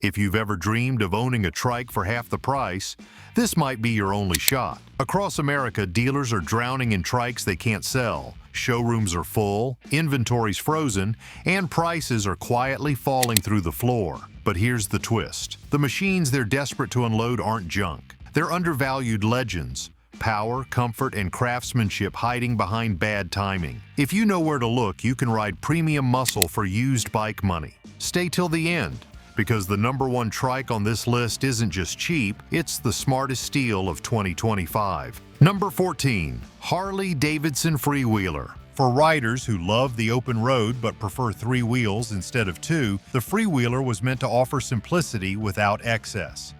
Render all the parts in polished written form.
If you've ever dreamed of owning a Trike for half the price, this might be your only shot. Across America, dealers are drowning in Trikes they can't sell. Showrooms are full, inventory's frozen, and prices are quietly falling through the floor. But here's the twist. The machines they're desperate to unload aren't junk. They're undervalued legends. Power, comfort, and craftsmanship hiding behind bad timing. If you know where to look, you can ride premium muscle for used bike money. Stay till the end, because the #1 Trike on this list isn't just cheap, it's the smartest steal of 2025. Number 14. Harley Davidson Freewheeler. For riders who love the open road but prefer 3 wheels instead of 2, the Freewheeler was meant to offer simplicity without excess.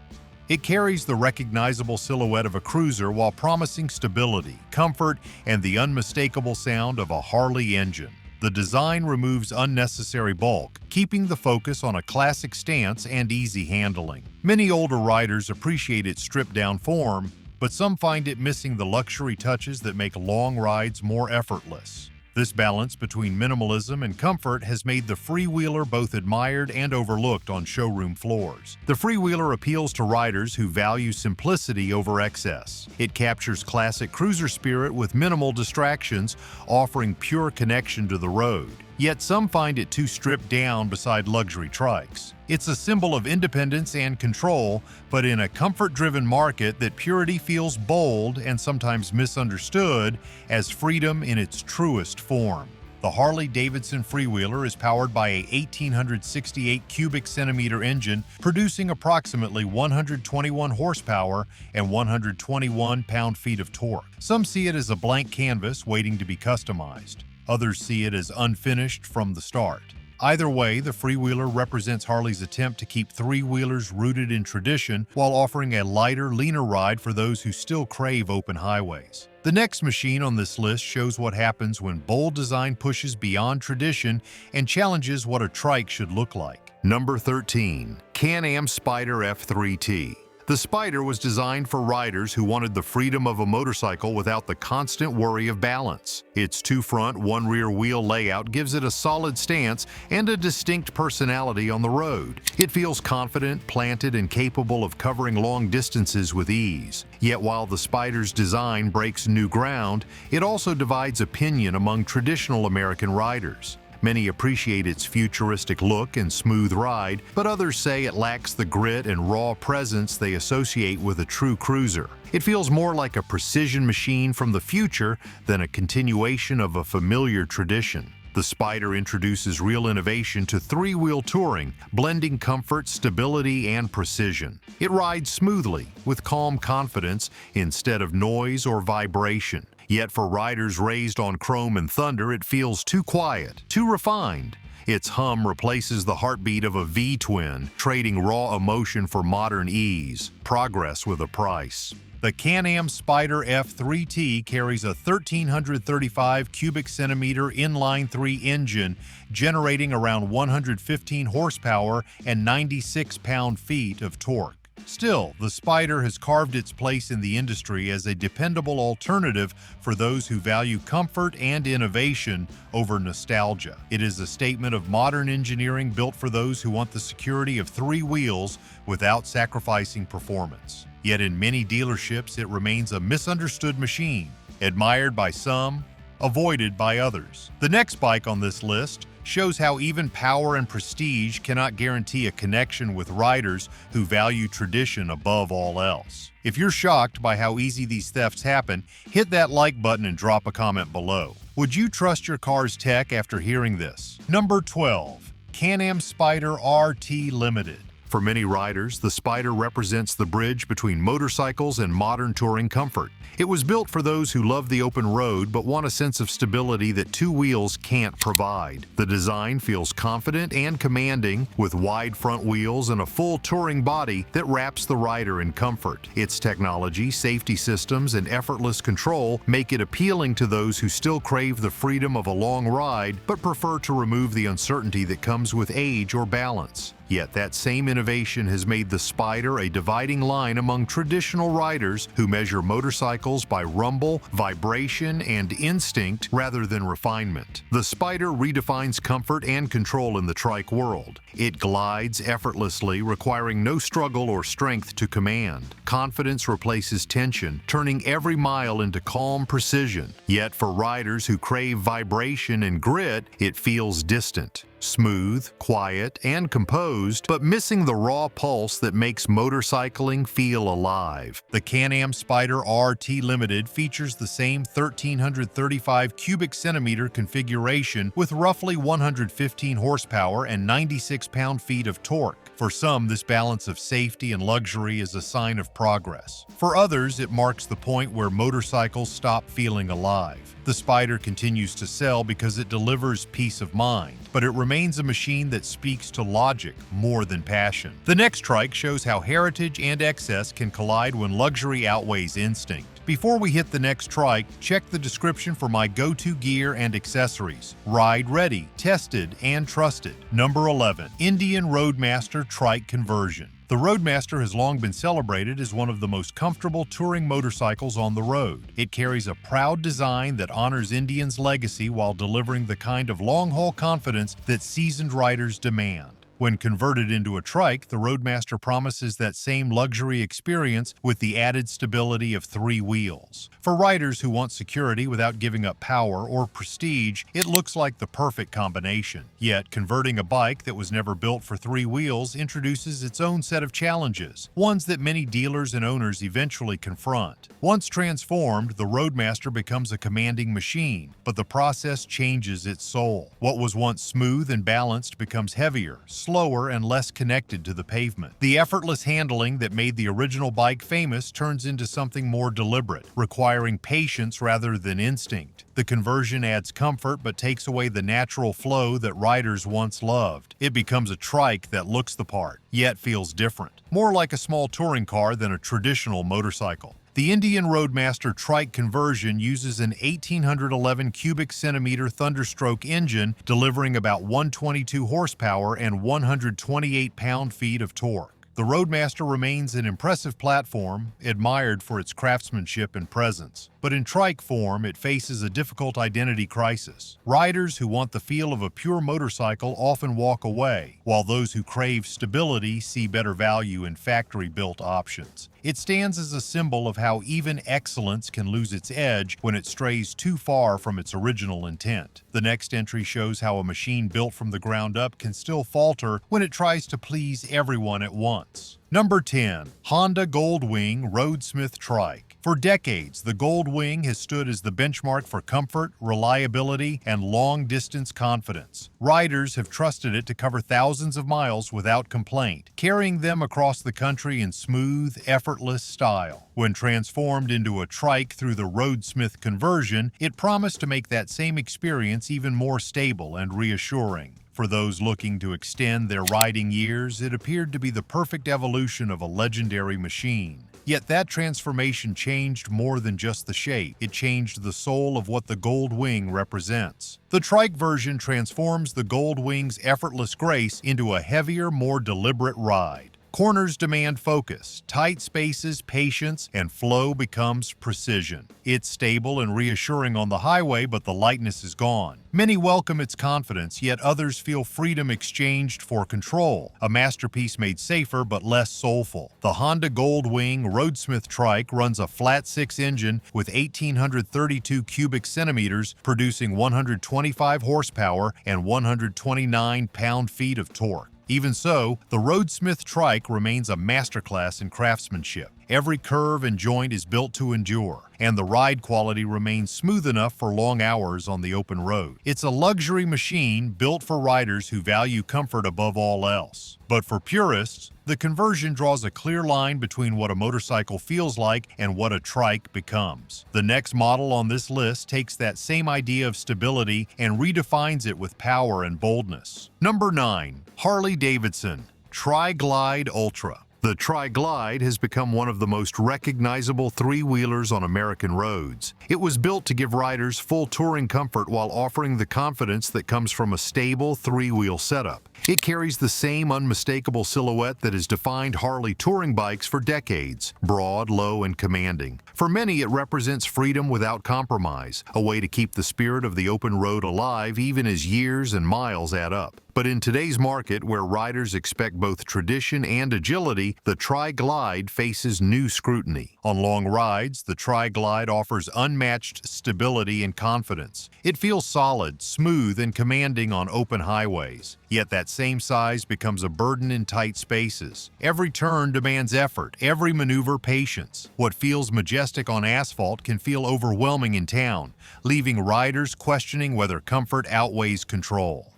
It carries the recognizable silhouette of a cruiser while promising stability, comfort, and the unmistakable sound of a Harley engine. The design removes unnecessary bulk, keeping the focus on a classic stance and easy handling. Many older riders appreciate its stripped-down form, but some find it missing the luxury touches that make long rides more effortless. This balance between minimalism and comfort has made the Freewheeler both admired and overlooked on showroom floors. The Freewheeler appeals to riders who value simplicity over excess. It captures classic cruiser spirit with minimal distractions, offering pure connection to the road. Yet some find it too stripped down beside luxury Trikes. It's a symbol of independence and control, but in a comfort-driven market that purity feels bold and sometimes misunderstood as freedom in its truest form. The Harley-Davidson Freewheeler is powered by a 1,868 cubic centimeter engine, producing approximately 121 horsepower and 121 pound-feet of torque. Some see it as a blank canvas waiting to be customized. Others see it as unfinished from the start. Either way, the Freewheeler represents Harley's attempt to keep 3-wheelers rooted in tradition while offering a lighter, leaner ride for those who still crave open highways. The next machine on this list shows what happens when bold design pushes beyond tradition and challenges what a Trike should look like. Number 13. Can-Am Spyder F3T. The Spyder was designed for riders who wanted the freedom of a motorcycle without the constant worry of balance. Its 2 front, 1 rear wheel layout gives it a solid stance and a distinct personality on the road. It feels confident, planted, and capable of covering long distances with ease. Yet while the Spyder's design breaks new ground, it also divides opinion among traditional American riders. Many appreciate its futuristic look and smooth ride, but others say it lacks the grit and raw presence they associate with a true cruiser. It feels more like a precision machine from the future than a continuation of a familiar tradition. The Spyder introduces real innovation to 3-wheel touring, blending comfort, stability, and precision. It rides smoothly, with calm confidence instead of noise or vibration. Yet for riders raised on chrome and thunder, it feels too quiet, too refined. Its hum replaces the heartbeat of a V-twin, trading raw emotion for modern ease. Progress with a price. The Can-Am Spyder F3T carries a 1,335 cubic centimeter inline-3 engine, generating around 115 horsepower and 96 pound-feet of torque. Still, the Spyder has carved its place in the industry as a dependable alternative for those who value comfort and innovation over nostalgia. It is a statement of modern engineering built for those who want the security of 3 wheels without sacrificing performance. Yet in many dealerships, it remains a misunderstood machine, admired by some, avoided by others. The next bike on this list shows how even power and prestige cannot guarantee a connection with riders who value tradition above all else. If you're shocked by how easy these thefts happen, hit that like button and drop a comment below. Would you trust your car's tech after hearing this? Number 12. Can-Am Spyder RT Limited. For many riders, the Spyder represents the bridge between motorcycles and modern touring comfort. It was built for those who love the open road but want a sense of stability that 2 wheels can't provide. The design feels confident and commanding, with wide front wheels and a full touring body that wraps the rider in comfort. Its technology, safety systems, and effortless control make it appealing to those who still crave the freedom of a long ride but prefer to remove the uncertainty that comes with age or balance. Yet that same innovation has made the Spyder a dividing line among traditional riders who measure motorcycles by rumble, vibration, and instinct rather than refinement. The Spyder redefines comfort and control in the trike world. It glides effortlessly, requiring no struggle or strength to command. Confidence replaces tension, turning every mile into calm precision. Yet for riders who crave vibration and grit, it feels distant. Smooth, quiet, and composed, but missing the raw pulse that makes motorcycling feel alive. The Can-Am Spyder RT Limited features the same 1,335 cubic centimeter configuration with roughly 115 horsepower and 96 pound-feet of torque. For some, this balance of safety and luxury is a sign of progress. For others, it marks the point where motorcycles stop feeling alive. The Spyder continues to sell because it delivers peace of mind, but it remains a machine that speaks to logic more than passion. The next trike shows how heritage and excess can collide when luxury outweighs instinct. Before we hit the next trike, check the description for my go-to gear and accessories. Ride ready, tested, and trusted. Number 11. Indian Roadmaster Trike Conversion. The Roadmaster has long been celebrated as one of the most comfortable touring motorcycles on the road. It carries a proud design that honors Indian's legacy while delivering the kind of long-haul confidence that seasoned riders demand. When converted into a trike, the Roadmaster promises that same luxury experience with the added stability of 3 wheels. For riders who want security without giving up power or prestige, it looks like the perfect combination. Yet, converting a bike that was never built for 3 wheels introduces its own set of challenges, ones that many dealers and owners eventually confront. Once transformed, the Roadmaster becomes a commanding machine, but the process changes its soul. What was once smooth and balanced becomes heavier, slower, and less connected to the pavement. The effortless handling that made the original bike famous turns into something more deliberate, requiring patience rather than instinct. The conversion adds comfort but takes away the natural flow that riders once loved. It becomes a trike that looks the part, yet feels different. More like a small touring car than a traditional motorcycle. The Indian Roadmaster Trike conversion uses an 1,811 cubic centimeter Thunderstroke engine, delivering about 122 horsepower and 128 pound-feet of torque. The Roadmaster remains an impressive platform, admired for its craftsmanship and presence. But in trike form, it faces a difficult identity crisis. Riders who want the feel of a pure motorcycle often walk away, while those who crave stability see better value in factory-built options. It stands as a symbol of how even excellence can lose its edge when it strays too far from its original intent. The next entry shows how a machine built from the ground up can still falter when it tries to please everyone at once. Number 10. Honda Goldwing Roadsmith Trike. For decades, the Goldwing has stood as the benchmark for comfort, reliability, and long-distance confidence. Riders have trusted it to cover thousands of miles without complaint, carrying them across the country in smooth, effortless style. When transformed into a trike through the Roadsmith conversion, it promised to make that same experience even more stable and reassuring. For those looking to extend their riding years, it appeared to be the perfect evolution of a legendary machine. Yet that transformation changed more than just the shape. It changed the soul of what the Goldwing represents. The trike version transforms the Goldwing's effortless grace into a heavier, more deliberate ride. Corners demand focus, tight spaces, patience, and flow becomes precision. It's stable and reassuring on the highway, but the lightness is gone. Many welcome its confidence, yet others feel freedom exchanged for control, a masterpiece made safer but less soulful. The Honda Goldwing Roadsmith Trike runs a flat-6 engine with 1,832 cubic centimeters, producing 125 horsepower and 129 pound-feet of torque. Even so, the Roadsmith Trike remains a masterclass in craftsmanship. Every curve and joint is built to endure, and the ride quality remains smooth enough for long hours on the open road. It's a luxury machine built for riders who value comfort above all else. But for purists, the conversion draws a clear line between what a motorcycle feels like and what a trike becomes. The next model on this list takes that same idea of stability and redefines it with power and boldness. Number 9. Harley Davidson Triglide Ultra. The Triglide has become one of the most recognizable three-wheelers on American roads. It was built to give riders full touring comfort while offering the confidence that comes from a stable three-wheel setup. It carries the same unmistakable silhouette that has defined Harley touring bikes for decades: broad, low, and commanding. For many, it represents freedom without compromise, a way to keep the spirit of the open road alive even as years and miles add up. But in today's market, where riders expect both tradition and agility, the Triglide faces new scrutiny. On long rides, the Triglide offers unmatched stability and confidence. It feels solid, smooth, and commanding on open highways. Yet that same size becomes a burden in tight spaces. Every turn demands effort, every maneuver patience. What feels majestic on asphalt can feel overwhelming in town, leaving riders questioning whether comfort outweighs control.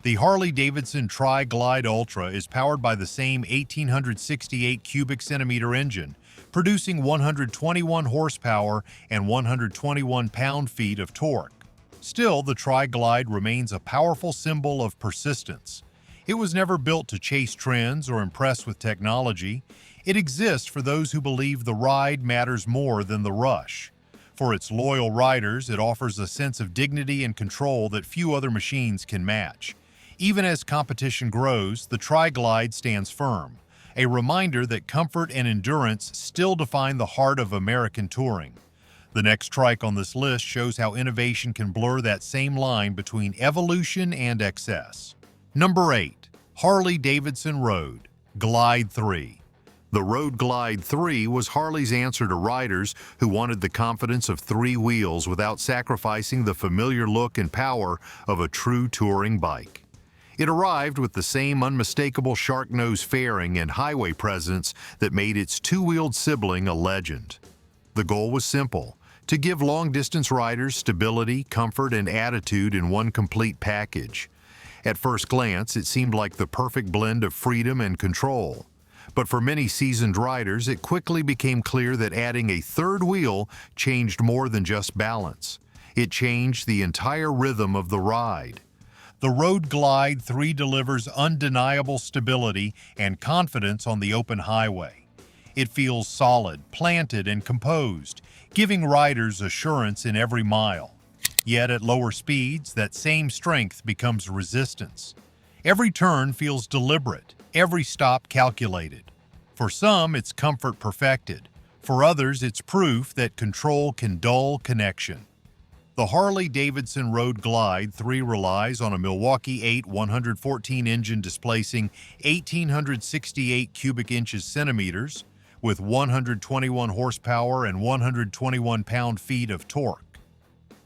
The Harley-Davidson Triglide Ultra is powered by the same 1,868 cubic centimeter engine, producing 121 horsepower and 121 pound-feet of torque. Still, the Triglide remains a powerful symbol of persistence. It was never built to chase trends or impress with technology. It exists for those who believe the ride matters more than the rush. For its loyal riders, it offers a sense of dignity and control that few other machines can match. Even as competition grows, the Triglide stands firm, a reminder that comfort and endurance still define the heart of American touring. The next Trike on this list shows how innovation can blur that same line between evolution and excess. Number 8. Harley-Davidson Road Glide 3. The Road Glide 3 was Harley's answer to riders who wanted the confidence of three wheels without sacrificing the familiar look and power of a true touring bike. It arrived with the same unmistakable shark nose fairing and highway presence that made its two-wheeled sibling a legend. The goal was simple: to give long-distance riders stability, comfort, and attitude in one complete package. At first glance, it seemed like the perfect blend of freedom and control. But for many seasoned riders, it quickly became clear that adding a third wheel changed more than just balance. It changed the entire rhythm of the ride. The Road Glide 3 delivers undeniable stability and confidence on the open highway. It feels solid, planted, and composed, giving riders assurance in every mile. Yet at lower speeds, that same strength becomes resistance. Every turn feels deliberate, every stop calculated. For some, it's comfort perfected. For others, it's proof that control can dull connection. The Harley-Davidson Road Glide 3 relies on a Milwaukee 8 114 engine displacing 1,868 cubic inches centimeters with 121 horsepower and 121 pound-feet of torque.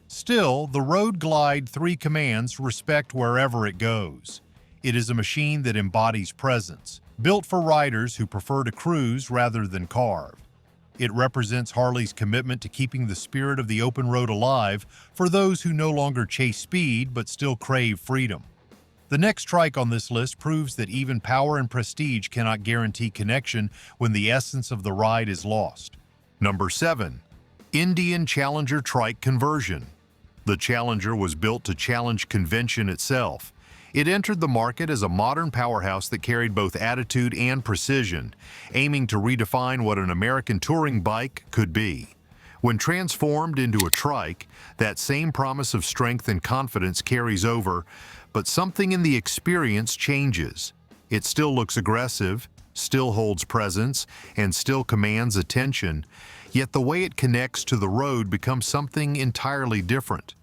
Still, the Road Glide 3 commands respect wherever it goes. It is a machine that embodies presence, built for riders who prefer to cruise rather than carve. It represents Harley's commitment to keeping the spirit of the open road alive for those who no longer chase speed but still crave freedom. The next Trike on this list proves that even power and prestige cannot guarantee connection when the essence of the ride is lost. Number 7. Indian Challenger Trike Conversion. The Challenger was built to challenge convention itself. It entered the market as a modern powerhouse that carried both attitude and precision, aiming to redefine what an American touring bike could be. When transformed into a Trike, that same promise of strength and confidence carries over, but something in the experience changes. It still looks aggressive, still holds presence, and still commands attention, yet the way it connects to the road becomes something entirely different.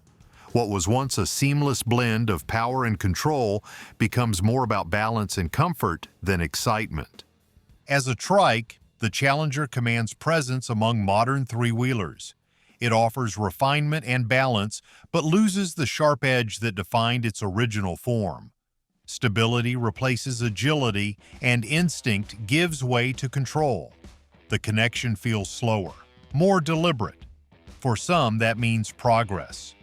What was once a seamless blend of power and control becomes more about balance and comfort than excitement. As a Trike, the Challenger commands presence among modern three-wheelers. It offers refinement and balance, but loses the sharp edge that defined its original form. Stability replaces agility, and instinct gives way to control. The connection feels slower, more deliberate. For some, that means progress.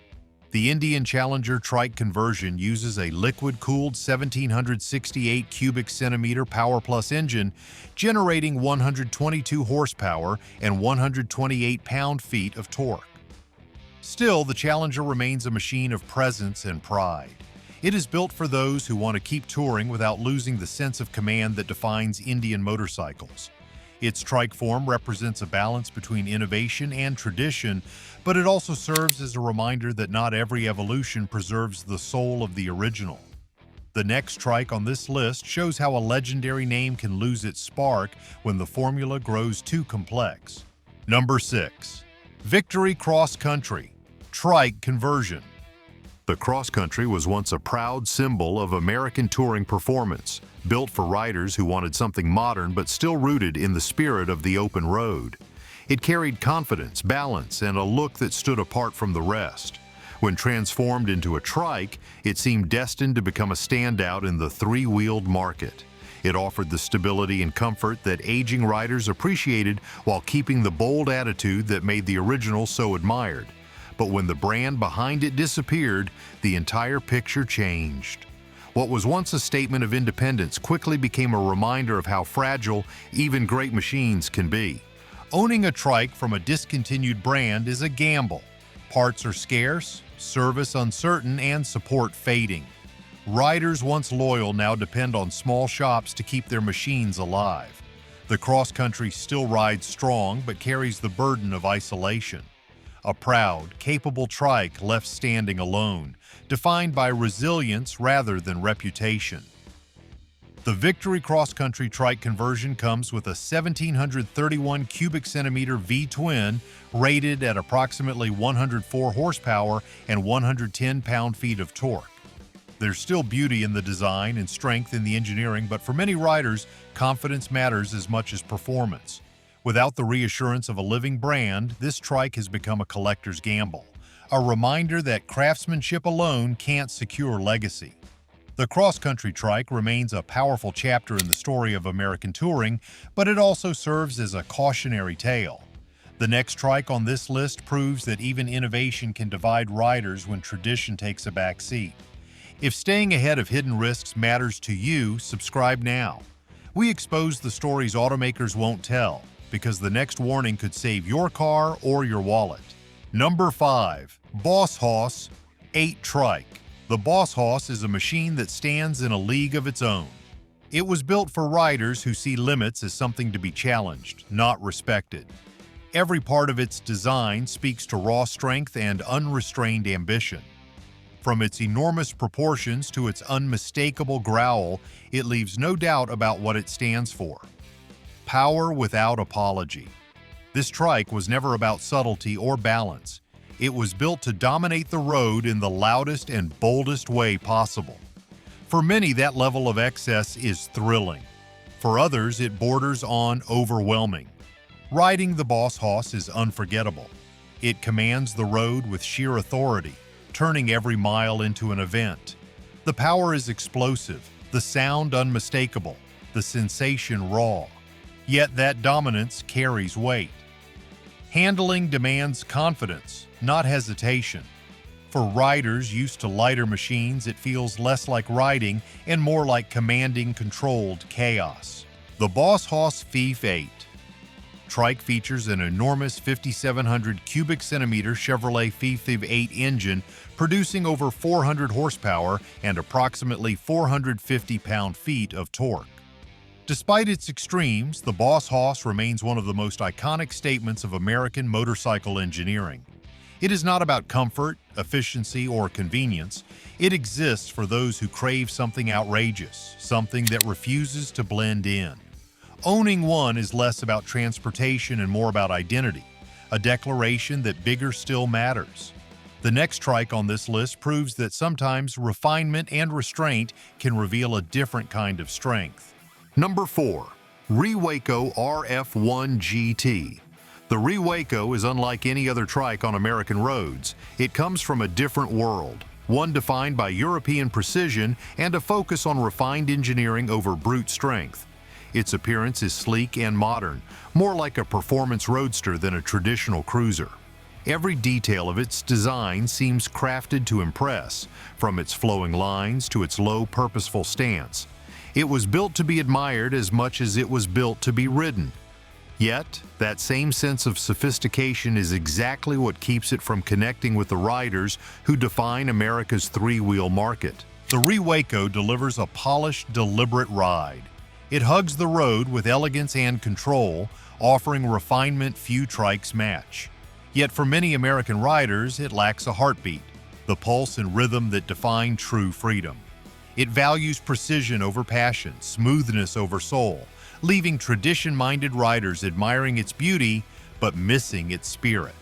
The Indian Challenger Trike conversion uses a liquid-cooled 1,768 cubic centimeter Power Plus engine, generating 122 horsepower and 128 pound-feet of torque. Still, the Challenger remains a machine of presence and pride. It is built for those who want to keep touring without losing the sense of command that defines Indian motorcycles. Its trike form represents a balance between innovation and tradition, but it also serves as a reminder that not every evolution preserves the soul of the original. The next trike on this list shows how a legendary name can lose its spark when the formula grows too complex. Number 6. Victory Cross Country Trike Conversion. The Cross Country was once a proud symbol of American touring performance, built for riders who wanted something modern but still rooted in the spirit of the open road. It carried confidence, balance, and a look that stood apart from the rest. When transformed into a trike, it seemed destined to become a standout in the three-wheeled market. It offered the stability and comfort that aging riders appreciated while keeping the bold attitude that made the original so admired. But when the brand behind it disappeared, the entire picture changed. What was once a statement of independence quickly became a reminder of how fragile even great machines can be. Owning a trike from a discontinued brand is a gamble. Parts are scarce, service uncertain, and support fading. Riders once loyal now depend on small shops to keep their machines alive. The Cross Country still rides strong but carries the burden of isolation. A proud, capable trike left standing alone, defined by resilience rather than reputation. The Victory Cross Country trike conversion comes with a 1,731 cubic centimeter V-twin rated at approximately 104 horsepower and 110 pound-feet of torque. There's still beauty in the design and strength in the engineering, but for many riders, confidence matters as much as performance. Without the reassurance of a living brand, this trike has become a collector's gamble, a reminder that craftsmanship alone can't secure legacy. The cross-country trike remains a powerful chapter in the story of American touring, but it also serves as a cautionary tale. The next trike on this list proves that even innovation can divide riders when tradition takes a back seat. If staying ahead of hidden risks matters to you, subscribe now. We expose the stories automakers won't tell, because the next warning could save your car or your wallet. Number 5. Boss Hoss 8 Trike. The Boss Hoss is a machine that stands in a league of its own. It was built for riders who see limits as something to be challenged, not respected. Every part of its design speaks to raw strength and unrestrained ambition. From its enormous proportions to its unmistakable growl, it leaves no doubt about what it stands for. Power without apology. This trike was never about subtlety or balance. It was built to dominate the road in the loudest and boldest way possible. For many, that level of excess is thrilling. For others, it borders on overwhelming. Riding the Boss Hoss is unforgettable. It commands the road with sheer authority, turning every mile into an event. The power is explosive, the sound unmistakable, the sensation raw. Yet that dominance carries weight. Handling demands confidence, not hesitation. For riders used to lighter machines, it feels less like riding and more like commanding controlled chaos. The Boss Hoss Thief 8 Trike features an enormous 5,700 cubic centimeter Chevrolet Thief 8 engine, producing over 400 horsepower and approximately 450 pound-feet of torque. Despite its extremes, the Boss Hoss remains one of the most iconic statements of American motorcycle engineering. It is not about comfort, efficiency, or convenience. It exists for those who crave something outrageous, something that refuses to blend in. Owning one is less about transportation and more about identity, a declaration that bigger still matters. The next trike on this list proves that sometimes refinement and restraint can reveal a different kind of strength. Number 4. Rewaco RF1 GT. The Rewaco is unlike any other trike on American roads. It comes from a different world, one defined by European precision and a focus on refined engineering over brute strength. Its appearance is sleek and modern, more like a performance roadster than a traditional cruiser. Every detail of its design seems crafted to impress, from its flowing lines to its low, purposeful stance. It was built to be admired as much as it was built to be ridden. Yet, that same sense of sophistication is exactly what keeps it from connecting with the riders who define America's three-wheel market. The Rewaco delivers a polished, deliberate ride. It hugs the road with elegance and control, offering refinement few trikes match. Yet for many American riders, it lacks a heartbeat, the pulse and rhythm that define true freedom. It values precision over passion, smoothness over soul, leaving tradition-minded riders admiring its beauty but missing its spirit.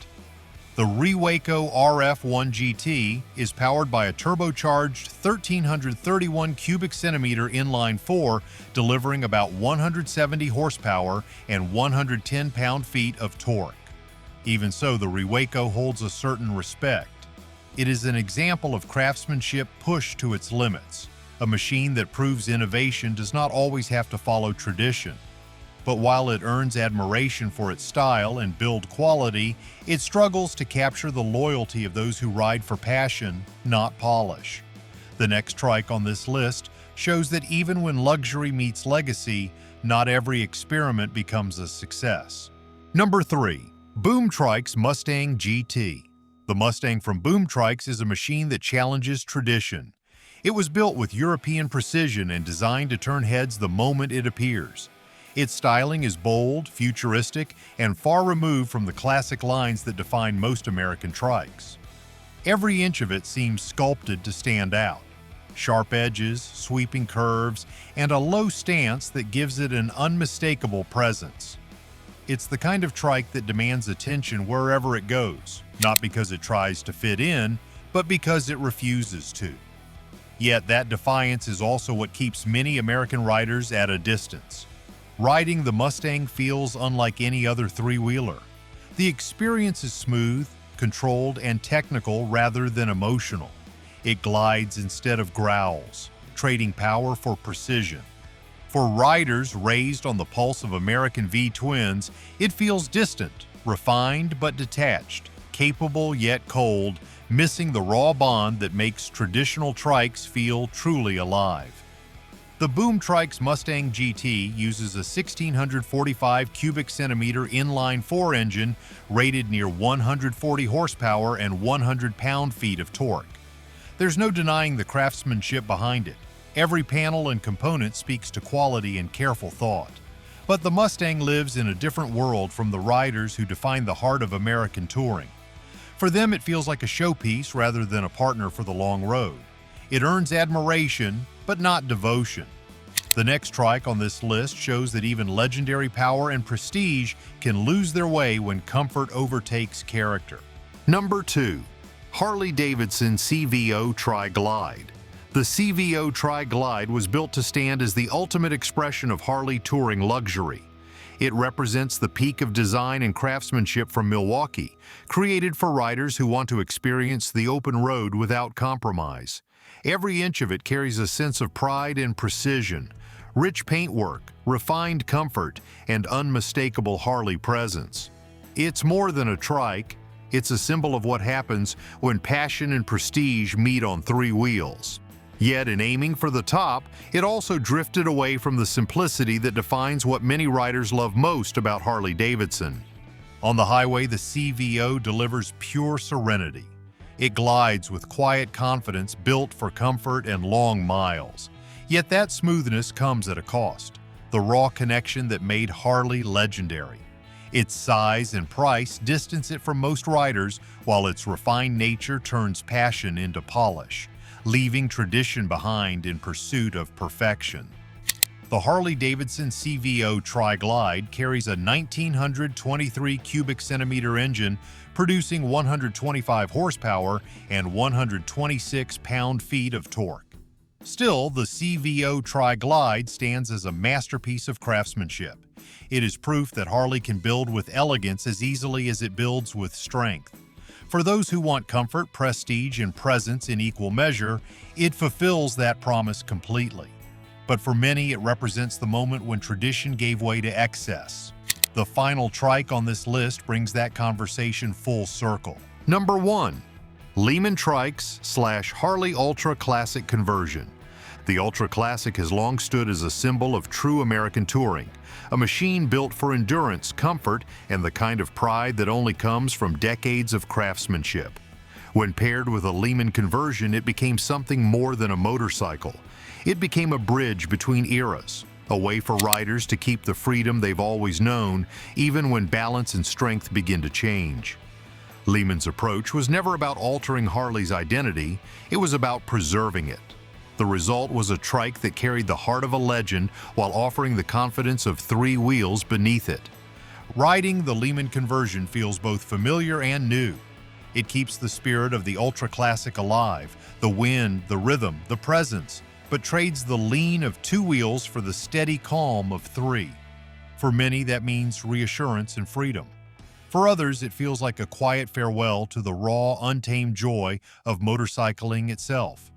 The Rewaco RF1 GT is powered by a turbocharged 1,331 cubic centimeter inline-4, delivering about 170 horsepower and 110 pound-feet of torque. Even so, the Rewaco holds a certain respect. It is an example of craftsmanship pushed to its limits, a machine that proves innovation does not always have to follow tradition. But while it earns admiration for its style and build quality, it struggles to capture the loyalty of those who ride for passion, not polish. The next trike on this list shows that even when luxury meets legacy, not every experiment becomes a success. Number 3. Boom Trikes Mustang GT. The Mustang from Boom Trikes is a machine that challenges tradition. It was built with European precision and designed to turn heads the moment it appears. Its styling is bold, futuristic, and far removed from the classic lines that define most American trikes. Every inch of it seems sculpted to stand out. Sharp edges, sweeping curves, and a low stance that gives it an unmistakable presence. It's the kind of trike that demands attention wherever it goes, not because it tries to fit in, but because it refuses to. Yet that defiance is also what keeps many American riders at a distance. Riding the Mustang feels unlike any other three-wheeler. The experience is smooth, controlled, and technical rather than emotional. It glides instead of growls, trading power for precision. For riders raised on the pulse of American V-twins, it feels distant, refined but detached, capable yet cold, missing the raw bond that makes traditional trikes feel truly alive. The Boom Trikes Mustang GT uses a 1,645 cubic centimeter inline-4 engine rated near 140 horsepower and 100 pound-feet of torque. There's no denying the craftsmanship behind it. Every panel and component speaks to quality and careful thought. But the Mustang lives in a different world from the riders who define the heart of American touring. For them, it feels like a showpiece rather than a partner for the long road. It earns admiration, but not devotion. The next trike on this list shows that even legendary power and prestige can lose their way when comfort overtakes character. Number 2. Harley-Davidson CVO Triglide. The CVO Triglide was built to stand as the ultimate expression of Harley touring luxury. It represents the peak of design and craftsmanship from Milwaukee, created for riders who want to experience the open road without compromise. Every inch of it carries a sense of pride and precision, rich paintwork, refined comfort, and unmistakable Harley presence. It's more than a trike, it's a symbol of what happens when passion and prestige meet on three wheels. Yet in aiming for the top, it also drifted away from the simplicity that defines what many riders love most about Harley-Davidson. On the highway, the CVO delivers pure serenity. It glides with quiet confidence built for comfort and long miles. Yet that smoothness comes at a cost, the raw connection that made Harley legendary. Its size and price distance it from most riders, while its refined nature turns passion into polish, leaving tradition behind in pursuit of perfection. The Harley-Davidson CVO Triglide carries a 1,923 cubic centimeter engine producing 125 horsepower and 126 pound-feet of torque. Still, the CVO Triglide stands as a masterpiece of craftsmanship. It is proof that Harley can build with elegance as easily as it builds with strength. For those who want comfort, prestige, and presence in equal measure, it fulfills that promise completely. But for many, it represents the moment when tradition gave way to excess. The final trike on this list brings that conversation full circle. Number 1. Lehman Trikes / Harley Ultra Classic conversion. The Ultra Classic has long stood as a symbol of true American touring, a machine built for endurance, comfort, and the kind of pride that only comes from decades of craftsmanship. When paired with a Lehman conversion, it became something more than a motorcycle. It became a bridge between eras, a way for riders to keep the freedom they've always known, even when balance and strength begin to change. Lehman's approach was never about altering Harley's identity, it was about preserving it. The result was a trike that carried the heart of a legend while offering the confidence of three wheels beneath it. Riding the Lehman conversion feels both familiar and new. It keeps the spirit of the Ultra Classic alive, the wind, the rhythm, the presence, but trades the lean of two wheels for the steady calm of three. For many, that means reassurance and freedom. For others, it feels like a quiet farewell to the raw, untamed joy of motorcycling itself.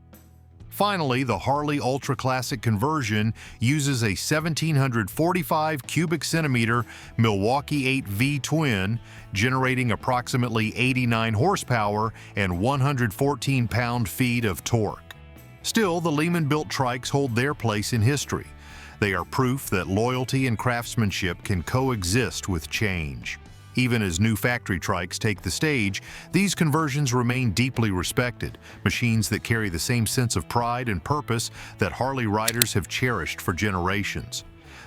Finally, the Harley Ultra Classic conversion uses a 1,745 cubic centimeter Milwaukee 8V twin, generating approximately 89 horsepower and 114 pound-feet of torque. Still, the Lehman-built trikes hold their place in history. They are proof that loyalty and craftsmanship can coexist with change. Even as new factory trikes take the stage, these conversions remain deeply respected, machines that carry the same sense of pride and purpose that Harley riders have cherished for generations.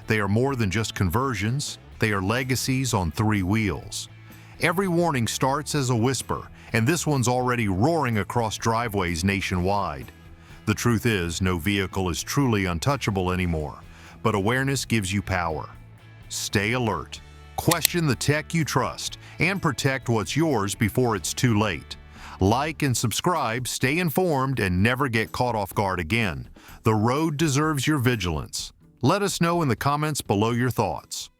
They are more than just conversions, they are legacies on three wheels. Every warning starts as a whisper, and this one's already roaring across driveways nationwide. The truth is, no vehicle is truly untouchable anymore, but awareness gives you power. Stay alert. Question the tech you trust, and protect what's yours before it's too late. Like and subscribe, stay informed, and never get caught off guard again. The road deserves your vigilance. Let us know in the comments below your thoughts.